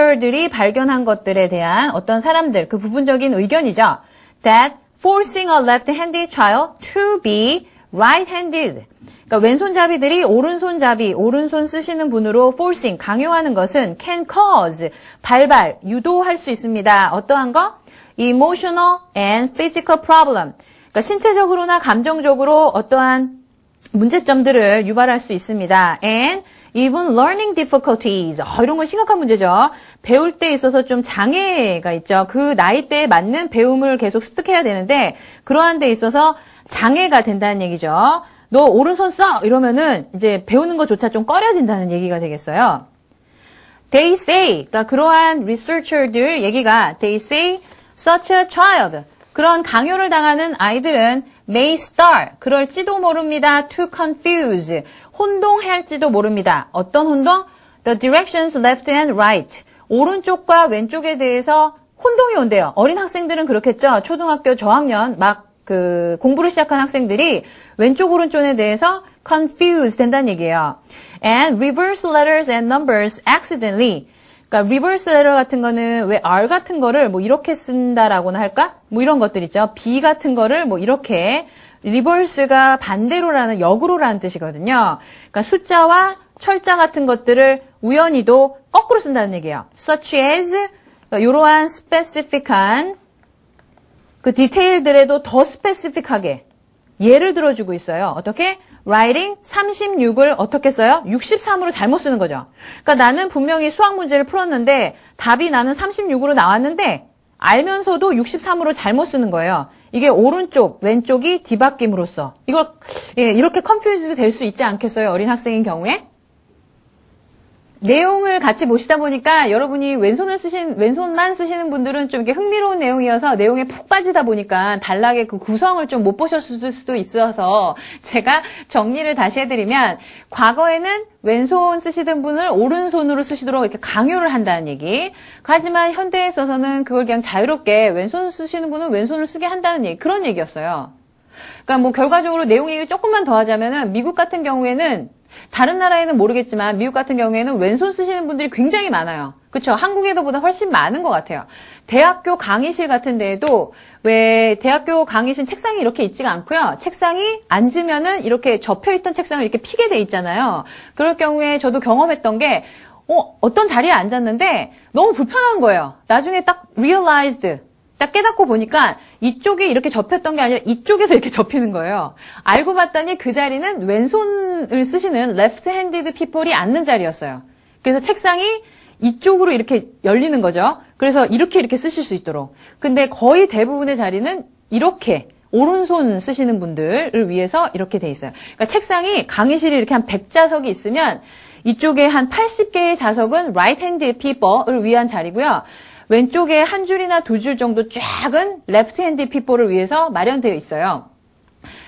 리서처들이 발견한 것들에 대한 어떤 사람들, 그 부분적인 의견이죠. That forcing a left-handed child to be right-handed. 그러니까 왼손잡이들이 오른손 쓰시는 분으로 forcing, 강요하는 것은 can cause, 유도할 수 있습니다. 어떠한 거? Emotional and physical problem. 그러니까 신체적으로나 감정적으로 어떠한 문제점들을 유발할 수 있습니다. And even learning difficulties. 이런 건 심각한 문제죠. 배울 때 있어서 좀 장애가 있죠. 그 나이대에 맞는 배움을 계속 습득해야 되는데 그러한 데 있어서 장애가 된다는 얘기죠. 너 오른손 써! 이러면은 이제 배우는 것조차 좀 꺼려진다는 얘기가 되겠어요. They say, 그러니까 그러한 researcher들 얘기가 They say such a child. 그런 강요를 당하는 아이들은 may start, 그럴지도 모릅니다. to confuse, 혼동할지도 모릅니다. 어떤 혼동? The directions left and right. 오른쪽과 왼쪽에 대해서 혼동이 온대요. 어린 학생들은 그렇겠죠. 초등학교 저학년 막 그 공부를 시작한 학생들이 왼쪽 오른쪽에 대해서 confuse 된다는 얘기예요. And reverse letters and numbers accidentally. 그러니까 reverse letter 같은 거는 왜 R 같은 거를 뭐 이렇게 쓴다라고나 할까? 뭐 이런 것들 있죠. B 같은 거를 뭐 이렇게 reverse가 반대로라는 역으로라는 뜻이거든요. 그러니까 숫자와 철자 같은 것들을 우연히도 거꾸로 쓴다는 얘기예요. such as 그러니까 이러한 스페시픽한 그 디테일들에도 더 스페시픽하게 예를 들어주고 있어요. 어떻게? writing 36을 어떻게 써요? 63으로 잘못 쓰는 거죠. 그러니까 나는 분명히 수학 문제를 풀었는데 답이 나는 36으로 나왔는데 알면서도 63으로 잘못 쓰는 거예요. 이게 오른쪽, 왼쪽이 뒤바뀜으로써 이걸 이렇게 컨퓨즈도 될 수 있지 않겠어요? 어린 학생인 경우에? 내용을 같이 보시다 보니까 여러분이 왼손만 쓰시는 분들은 좀 이렇게 흥미로운 내용이어서 내용에 푹 빠지다 보니까 단락의 그 구성을 좀 못 보셨을 수도 있어서 제가 정리를 다시 해드리면 과거에는 왼손 쓰시던 분을 오른손으로 쓰시도록 이렇게 강요를 한다는 얘기. 하지만 현대에 있어서는 그걸 그냥 자유롭게 왼손 쓰시는 분은 왼손을 쓰게 한다는 얘기. 그런 얘기였어요. 그러니까 뭐 결과적으로 내용 얘기를 조금만 더 하자면은 미국 같은 경우에는 다른 나라에는 모르겠지만 미국 같은 경우에는 왼손 쓰시는 분들이 굉장히 많아요. 그렇죠? 한국에서보다 훨씬 많은 것 같아요. 대학교 강의실 같은 데에도 왜 대학교 강의실 책상이 이렇게 있지가 않고요. 책상이 앉으면은 이렇게 접혀있던 책상을 이렇게 피게 돼 있잖아요. 그럴 경우에 저도 경험했던 게 어떤 자리에 앉았는데 너무 불편한 거예요. 나중에 딱 realized, 딱 깨닫고 보니까 이쪽이 이렇게 접혔던 게 아니라 이쪽에서 이렇게 접히는 거예요. 알고 봤더니 그 자리는 왼손을 쓰시는 left-handed people이 앉는 자리였어요. 그래서 책상이 이쪽으로 이렇게 열리는 거죠. 그래서 이렇게 쓰실 수 있도록. 근데 거의 대부분의 자리는 이렇게 오른손 쓰시는 분들을 위해서 이렇게 돼 있어요. 그러니까 책상이 강의실이 이렇게 한 100자석이 있으면 이쪽에 한 80개의 자석은 right-handed people을 위한 자리고요. 왼쪽에 한 줄이나 두 줄 정도 쫙은 left-handed people을 위해서 마련되어 있어요.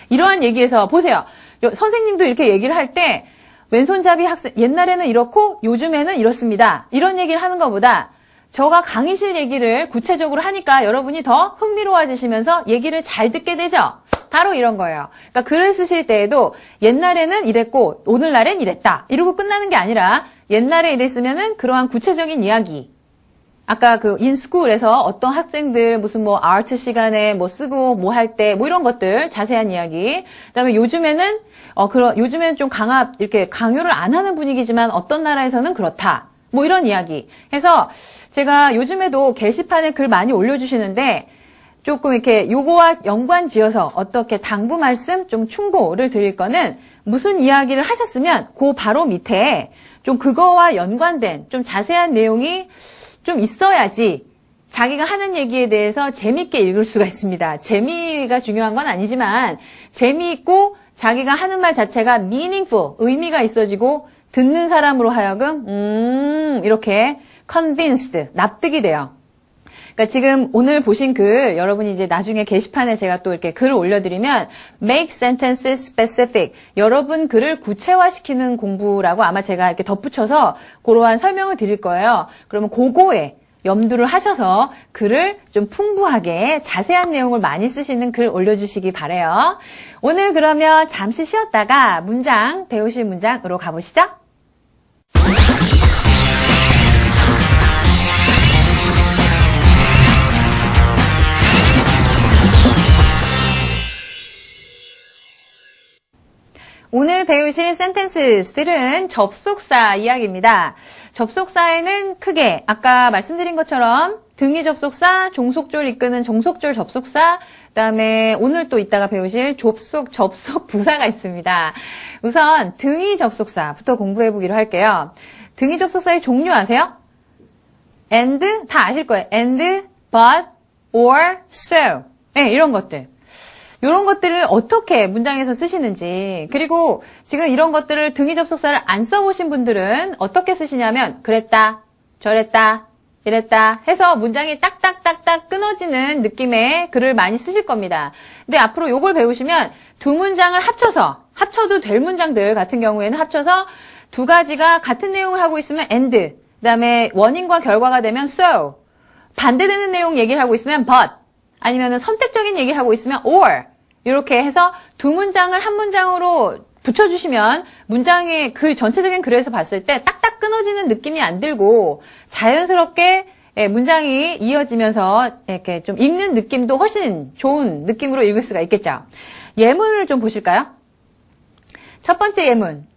이러한 얘기에서 보세요. 선생님도 이렇게 얘기를 할 때 왼손잡이 학생 옛날에는 이렇고 요즘에는 이렇습니다. 이런 얘기를 하는 것보다 저가 강의실 얘기를 구체적으로 하니까 여러분이 더 흥미로워지시면서 얘기를 잘 듣게 되죠. 바로 이런 거예요. 그러니까 글을 쓰실 때에도 옛날에는 이랬고 오늘날엔 이랬다. 이러고 끝나는 게 아니라 옛날에 이랬으면은 그러한 구체적인 이야기. 아까 그 인스쿨에서 어떤 학생들 무슨 뭐 아트 시간에 뭐 쓰고 뭐 할 때 뭐 이런 것들 자세한 이야기. 그다음에 요즘에는 요즘에는 좀 이렇게 강요를 안 하는 분위기지만 어떤 나라에서는 그렇다. 뭐 이런 이야기. 해서 제가 요즘에도 게시판에 글 많이 올려주시는데 조금 이렇게 요거와 연관지어서 어떻게 당부 말씀 좀 충고를 드릴 거는 무슨 이야기를 하셨으면 그 바로 밑에 좀 그거와 연관된 좀 자세한 내용이 좀 있어야지 자기가 하는 얘기에 대해서 재미있게 읽을 수가 있습니다. 재미가 중요한 건 아니지만 재미있고 자기가 하는 말 자체가 meaningful, 의미가 있어지고 듣는 사람으로 하여금 이렇게 convinced, 납득이 돼요. 그러니까 지금 오늘 보신 글 여러분이 이제 나중에 게시판에 제가 또 이렇게 글을 올려드리면 make sentences specific, 여러분 글을 구체화시키는 공부라고 아마 제가 이렇게 덧붙여서 그러한 설명을 드릴 거예요. 그러면 그거에 염두를 하셔서 글을 좀 풍부하게 자세한 내용을 많이 쓰시는 글 올려주시기 바라요. 오늘 그러면 잠시 쉬었다가 문장 배우실 문장으로 가보시죠. 오늘 배우실 sentences들은 접속사 이야기입니다. 접속사에는 크게 아까 말씀드린 것처럼 등위 접속사, 종속조를 이끄는 종속절 접속사, 그다음에 오늘 또 이따가 배우실 접속 부사가 있습니다. 우선 등위 접속사부터 공부해보기로 할게요. 등위 접속사의 종류 아세요? and, 다 아실 거예요. and, but, or, so. 네, 이런 것들. 이런 것들을 어떻게 문장에서 쓰시는지, 그리고 지금 이런 것들을 등위 접속사를 안 써보신 분들은 어떻게 쓰시냐면 그랬다, 저랬다, 이랬다 해서 문장이 딱딱딱딱 끊어지는 느낌의 글을 많이 쓰실 겁니다. 근데 앞으로 요걸 배우시면 두 문장을 합쳐도 될 문장들 같은 경우에는 합쳐서 두 가지가 같은 내용을 하고 있으면 and, 그다음에 원인과 결과가 되면 so, 반대되는 내용 얘기를 하고 있으면 but, 아니면 선택적인 얘기를 하고 있으면 or, 이렇게 해서 두 문장을 한 문장으로 붙여주시면 문장의 글, 전체적인 글에서 봤을 때 딱딱 끊어지는 느낌이 안 들고 자연스럽게 문장이 이어지면서 이렇게 좀 읽는 느낌도 훨씬 좋은 느낌으로 읽을 수가 있겠죠. 예문을 좀 보실까요? 첫 번째 예문은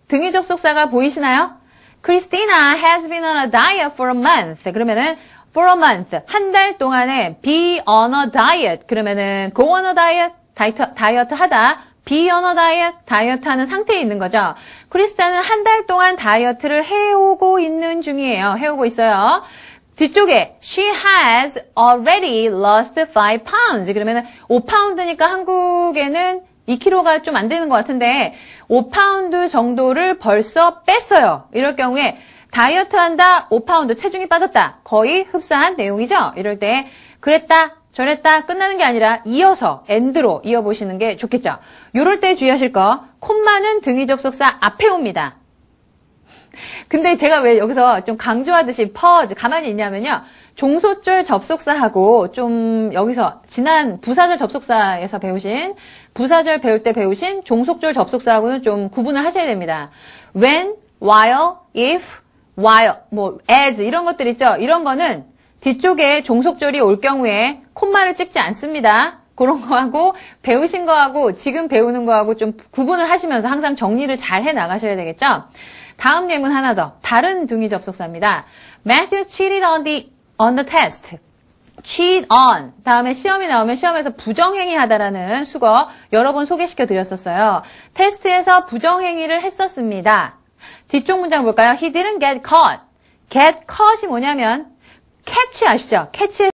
등위 접속사가 보이시나요? Christina has been on a diet for a month. 그러면은 for a month, 한 달 동안에 be on a diet. 그러면은 go on a diet, 다이어트 하다, be on a diet, 다이어트 하는 상태에 있는 거죠. 크리스타는 한 달 동안 다이어트를 해오고 있는 중이에요. 해오고 있어요. 뒤쪽에 she has already lost 5 pounds. 그러면은 5파운드니까 한국에는 2kg가 좀 안 되는 것 같은데 5파운드 정도를 벌써 뺐어요. 이럴 경우에 다이어트 한다, 5파운드 체중이 빠졌다. 거의 흡사한 내용이죠. 이럴 때 그랬다, 저랬다 끝나는 게 아니라 이어서 end로 이어보시는 게 좋겠죠. 이럴 때 주의하실 거, 콤마는 등위 접속사 앞에 옵니다. 근데 제가 왜 여기서 좀 강조하듯이 pause 가만히 있냐면요. 종소절 접속사하고 좀 여기서 지난 부사절 접속사에서 배우신 부사절 배울 때 배우신 종속절 접속사하고는 좀 구분을 하셔야 됩니다. when, while, if, while, as 이런 것들 있죠. 이런 거는 뒤쪽에 종속절이 올 경우에 콤마를 찍지 않습니다. 그런 거하고 배우신 거하고 지금 배우는 거하고 좀 구분을 하시면서 항상 정리를 잘 해 나가셔야 되겠죠. 다음 예문 하나 더. 다른 등위 접속사입니다. Matthew cheated on the test. cheat on. 다음에 시험이 나오면 시험에서 부정행위 하다라는 수거 여러 번 소개시켜 드렸었어요. 테스트에서 부정행위를 했었습니다. 뒤쪽 문장 볼까요? He didn't get caught. get caught이 뭐냐면 catch 아시죠? catch